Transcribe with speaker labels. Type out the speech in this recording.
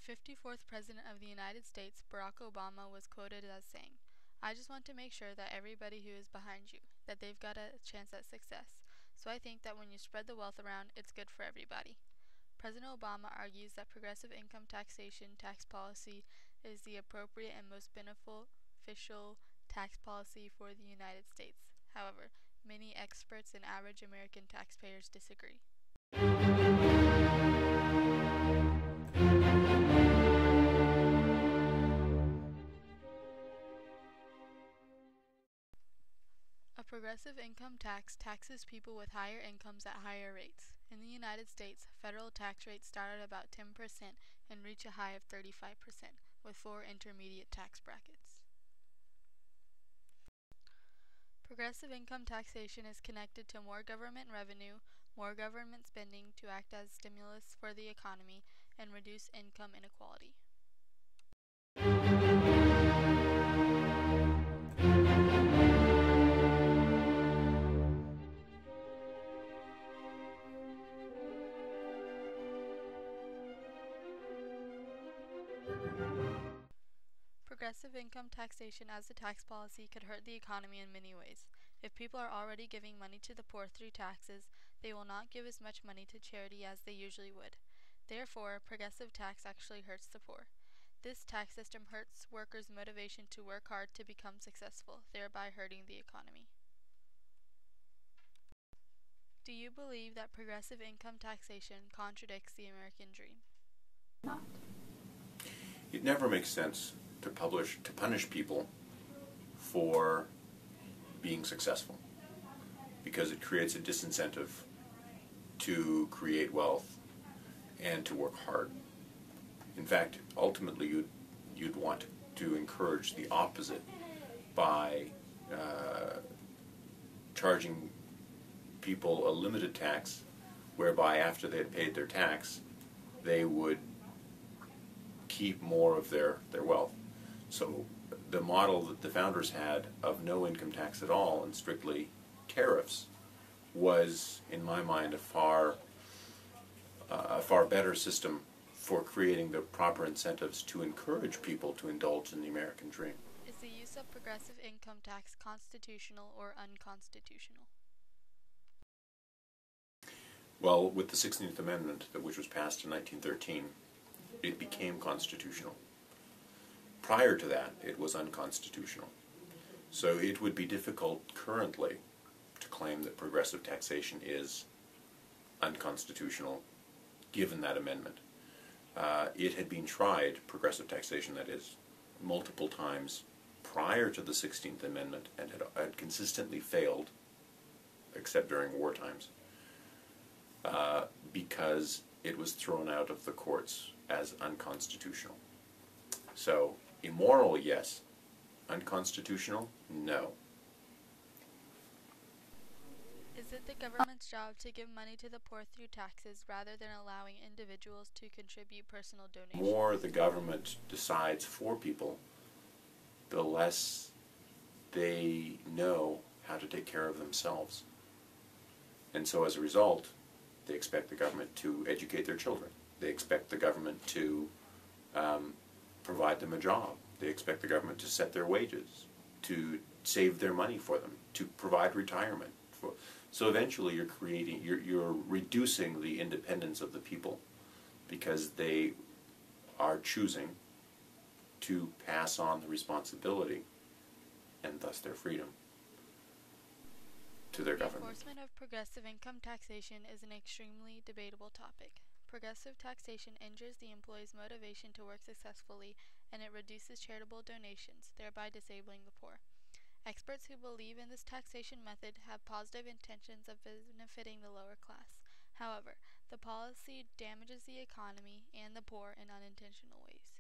Speaker 1: 54th President of the United States, Barack Obama, was quoted as saying, "I just want to make sure that everybody who is behind you, that they've got a chance at success. So I think that when you spread the wealth around, it's good for everybody." President Obama argues that progressive income taxation tax policy is the appropriate and most beneficial tax policy for the United States. However, many experts and average American taxpayers disagree. A progressive income tax taxes people with higher incomes at higher rates. In the United States, federal tax rates start at about 10% and reach a high of 35%, with 4 intermediate tax brackets. Progressive income taxation is connected to more government revenue, more government spending to act as stimulus for the economy, and reduce income inequality. Progressive income taxation as a tax policy could hurt the economy in many ways. If people are already giving money to the poor through taxes, they will not give as much money to charity as they usually would. Therefore, a progressive tax actually hurts the poor. This tax system hurts workers' motivation to work hard to become successful, thereby hurting the economy. Do you believe that progressive income taxation contradicts the American dream?
Speaker 2: It never makes sense to punish people for being successful, because it creates a disincentive to create wealth and to work hard. In fact, ultimately you'd want to encourage the opposite by charging people a limited tax, whereby after they had paid their tax, they would keep more of their wealth. So the model that the founders had of no income tax at all and strictly tariffs was, in my mind, a far better system for creating the proper incentives to encourage people to indulge in the American dream.
Speaker 1: Is the use of progressive income tax constitutional or unconstitutional?
Speaker 2: Well, with the 16th Amendment, which was passed in 1913, it became constitutional. Prior to that, it was unconstitutional. So it would be difficult currently to claim that progressive taxation is unconstitutional, given that amendment. It had been tried, progressive taxation that is, multiple times prior to the 16th Amendment, and had consistently failed, except during war times, because it was thrown out of the courts as unconstitutional. So, immoral, yes. Unconstitutional, no.
Speaker 1: Is it the government's job to give money to the poor through taxes rather than allowing individuals to contribute personal donations?
Speaker 2: The more the government decides for people, the less they know how to take care of themselves. And so as a result, they expect the government to educate their children. They expect the government to provide them a job. They expect the government to set their wages, to save their money for them, to provide retirement. So eventually you're reducing the independence of the people, because they are choosing to pass on the responsibility, and thus their freedom, to their government.
Speaker 1: The enforcement of progressive income taxation is an extremely debatable topic. Progressive taxation injures the employee's motivation to work successfully, and it reduces charitable donations, thereby disabling the poor. Experts who believe in this taxation method have positive intentions of benefiting the lower class. However, the policy damages the economy and the poor in unintentional ways.